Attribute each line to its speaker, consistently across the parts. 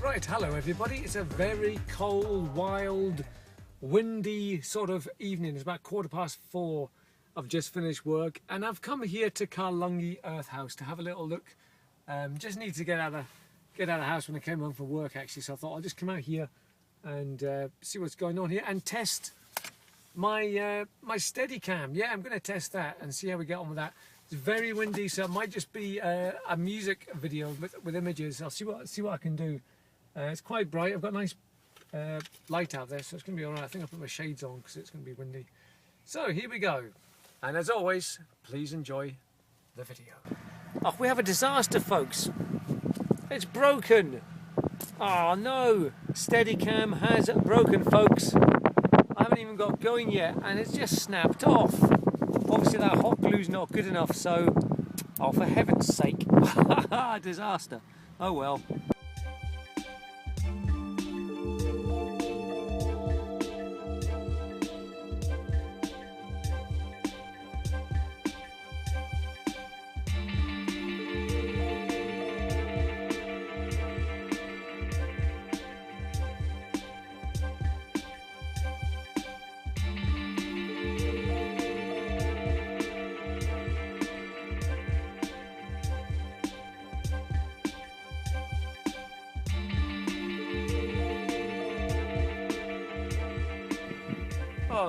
Speaker 1: Right, hello everybody. It's a very cold, wild, windy sort of evening. It's about 4:15. I've just finished work and I've come here to Carlungie Earth House to have a little look. Just need to get out of the house when I came home from work actually, so I thought I'll just come out here and see what's going on here and test my my Steadicam. Yeah, I'm going to test that and see how we get on with that. It's very windy, so it might just be a music video with images. I'll see what I can do. It's quite bright. I've got a nice light out there, so it's going to be all right. I think I'll put my shades on because it's going to be windy. So here we go. And as always, please enjoy the video. Oh, we have a disaster, folks. It's broken. Oh no, Steadicam has broken, folks. I haven't even got going yet, and it's just snapped off. Obviously that hot glue's not good enough, so, oh, for heaven's sake. Disaster. Oh well.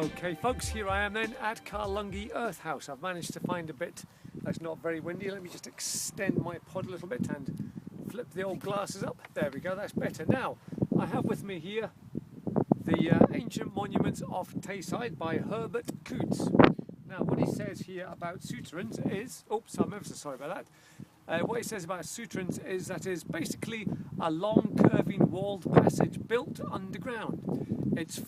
Speaker 1: Okay folks, here I am then at Carlungie Earth House. I've managed to find a bit that's not very windy. Let me just extend my pod a little bit and flip the old glasses up. There we go, that's better. Now, I have with me here the Ancient Monuments of Tayside by Herbert Coutts. Now, what he says here about souterrains is, oops, I'm ever so sorry about that. What he says about souterrains is that is basically a long curving walled passage built underground. Its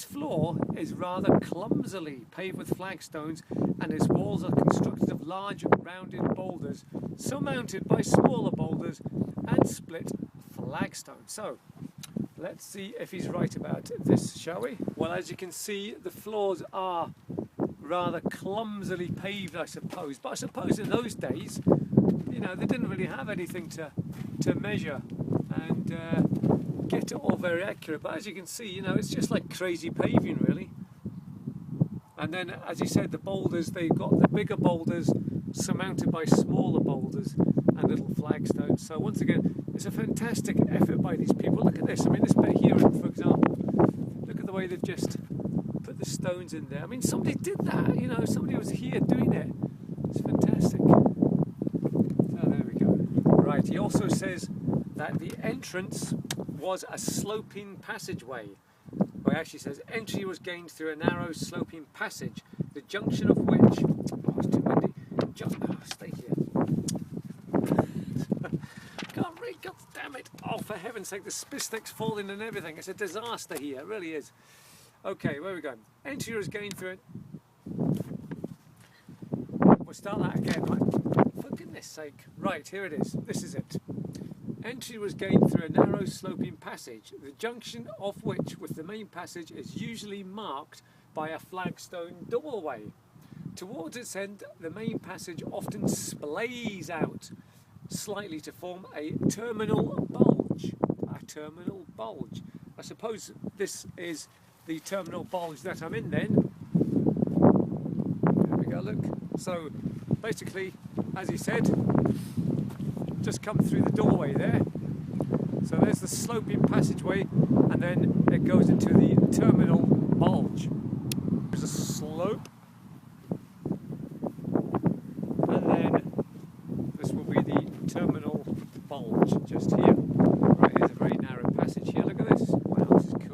Speaker 1: floor is rather clumsily paved with flagstones, and its walls are constructed of large rounded boulders surmounted by smaller boulders and split flagstones. So let's see if he's right about this, shall we? Well, as you can see, the floors are rather clumsily paved, I suppose, but I suppose in those days, you know, they didn't really have anything to measure and get it all very accurate. But as you can see, you know, it's just like crazy paving really. And then, as he said, the boulders, they've got the bigger boulders surmounted by smaller boulders and little flagstones. So once again, it's a fantastic effort by these people. Look at this. I mean, this bit here, for example, look at the way they've just put the stones in there. I mean, somebody did that, you know, somebody was here doing it. It's fantastic. So there we go. Right, he also says that the entrance was a sloping passageway. Well, he actually says entry was gained through a narrow sloping passage, the junction of which, oh, it's too windy, stay here. Can't read, god damn it. Oh, for heaven's sake, the SPiS stick's falling and everything. It's a disaster here, it really is. Okay, where are we going? Entry was gained through it. We'll start that again, right? For goodness sake. Right, here it is. This is it. Entry was gained through a narrow sloping passage, the junction of which with the main passage is usually marked by a flagstone doorway. Towards its end, the main passage often splays out slightly to form a terminal bulge. A terminal bulge. I suppose this is the terminal bulge that I'm in then. There we go, look. So basically, as he said, just come through the doorway there. So there's the sloping passageway, and then it goes into the terminal bulge. There's a slope, and then this will be the terminal bulge just here. Right, there's a very narrow passage here. Look at this. Wow, this is cool.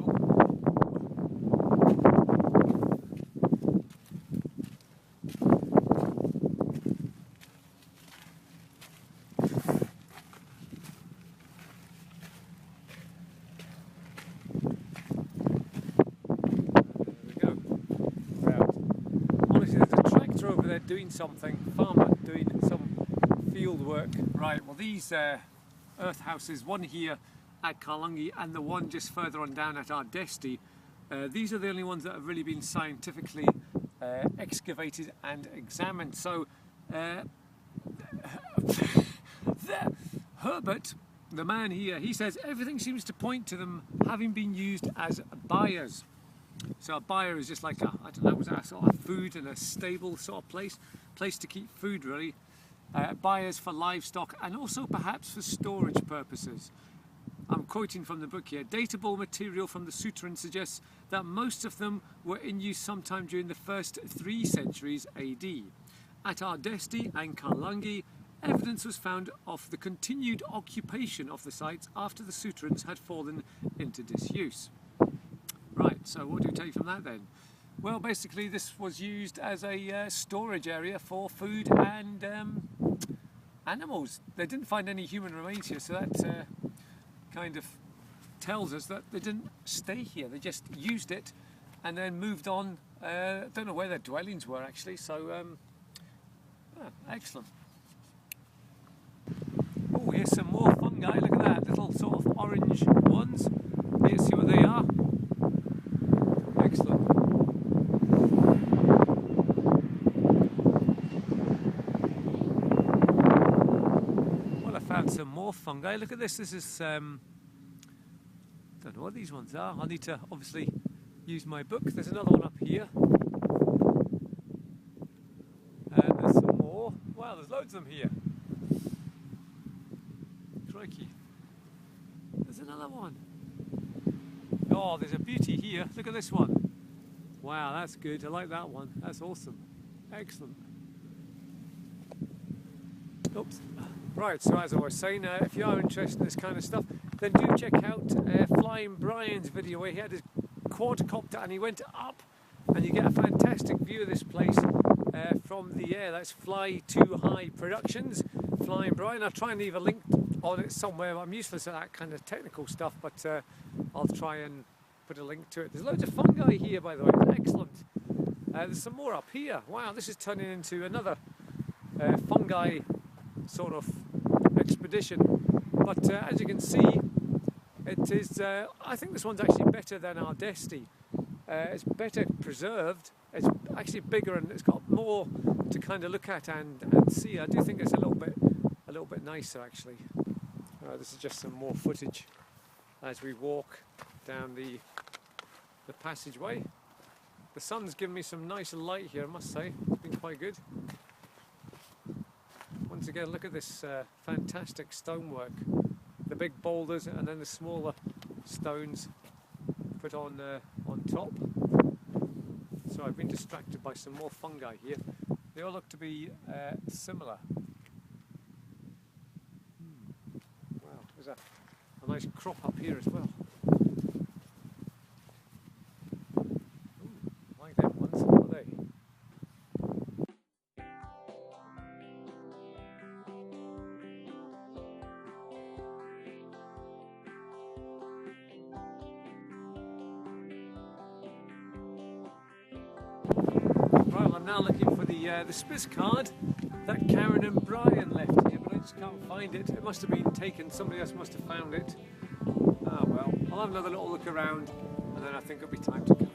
Speaker 1: Over there doing something, farmer doing some field work. Right, well these earth houses, one here at Carlungie and the one just further on down at Ardesti, these are the only ones that have really been scientifically excavated and examined. So Herbert the man here, he says everything seems to point to them having been used as buyers. So a buyer is just like I don't know, was that sort of food in a stable sort of place to keep food really. Buyers for livestock and also perhaps for storage purposes. I'm quoting from the book here. Datable material from the Sutrin suggests that most of them were in use sometime during the first 3 centuries AD. At Ardesti and Carlungie, evidence was found of the continued occupation of the sites after the Sutrins had fallen into disuse. Right, so what do we take from that then? Well, basically this was used as a storage area for food and animals. They didn't find any human remains here, so that kind of tells us that they didn't stay here. They just used it and then moved on. Don't know where their dwellings were actually, so excellent. Oh, here's some more fungi. Look at that, little sort of orange ones. Let's see what they are. Excellent. Well, I found some more fungi. Look at this. This is don't know what these ones are. I need to obviously use my book. There's another one up here. And there's some more. Wow, there's loads of them here. Crikey. There's another one. Oh, there's a beauty here. Look at this one. Wow, that's good. I like that one. That's awesome. Excellent. Oops. Right, so as I was saying, if you are interested in this kind of stuff, then do check out Flying Brian's video where he had his quadcopter and he went up and you get a fantastic view of this place from the air. That's Fly Too High Productions, Flying Brian. I'll try and leave a link on it somewhere. I'm useless at that kind of technical stuff, but I'll try and put a link to it. There's loads of fungi here, by the way. Excellent. There's some more up here. Wow, this is turning into another fungi sort of expedition. But as you can see, it is. I think this one's actually better than Ardesti. It's better preserved. It's actually bigger and it's got more to kind of look at and see. I do think it's a little bit nicer actually. This is just some more footage as we walk down the passageway. The sun's given me some nice light here, I must say. It's been quite good. Once again, look at this fantastic stonework. The big boulders and then the smaller stones put on top. So I've been distracted by some more fungi here. They all look to be similar. Wow, there's a nice crop up here as well. Ooh, like them ones, what are they? Right, I'm now looking for the SPiS card that Karen and Brian left here, but I just can't find it. It must have been taken, somebody else must have found it. Ah well, I'll have another little look around and then I think it'll be time to go.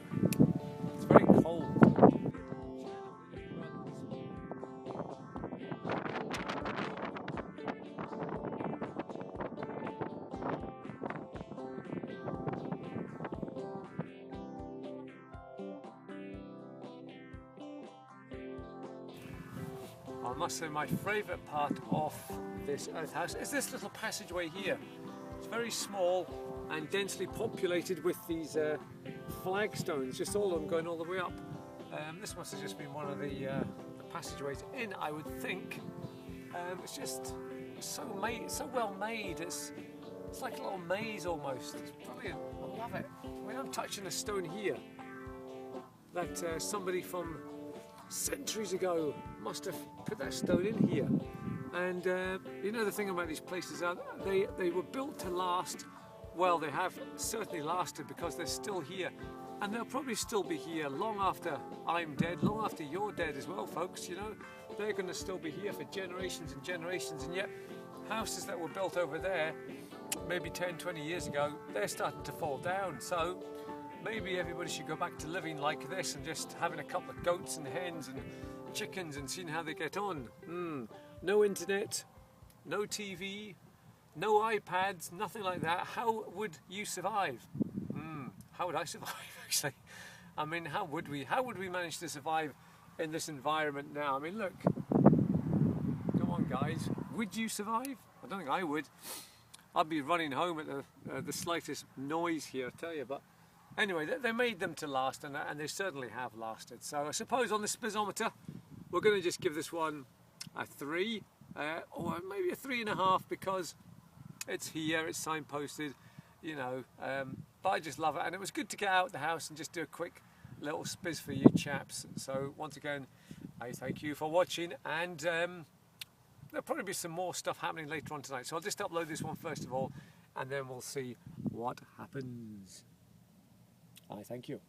Speaker 1: It's very cold. I must say my favourite part of this earth house is this little passageway here. It's very small and densely populated with these flagstones, just all of them going all the way up. This must have just been one of the passageways in, I would think. It's just so well made. It's like a little maze almost. It's brilliant. I love it. I mean, I'm touching a stone here that somebody from centuries ago must have put that stone in here. And you know, the thing about these places are they were built to last. Well, they have certainly lasted because they're still here, and they'll probably still be here long after I'm dead, long after you're dead as well, folks. You know, they're going to still be here for generations and generations, and yet houses that were built over there maybe 10-20 years ago, they're starting to fall down. So maybe everybody should go back to living like this and just having a couple of goats and hens and chickens and seeing how they get on. No internet, no TV, no iPads, nothing like that. How would you survive? How would I survive, actually? I mean, how would we manage to survive in this environment now? I mean, look, come on guys, would you survive? I don't think I would. I'd be running home at the slightest noise here, I tell you. But anyway, they made them to last, and they certainly have lasted. So I suppose on the SPiSometer, we're going to just give this one a 3, or maybe a 3.5, because it's here, it's signposted, you know. But I just love it, and it was good to get out the house and just do a quick little SPiS for you chaps. So once again, I thank you for watching, and there'll probably be some more stuff happening later on tonight. So I'll just upload this one first of all, and then we'll see what happens. I thank you.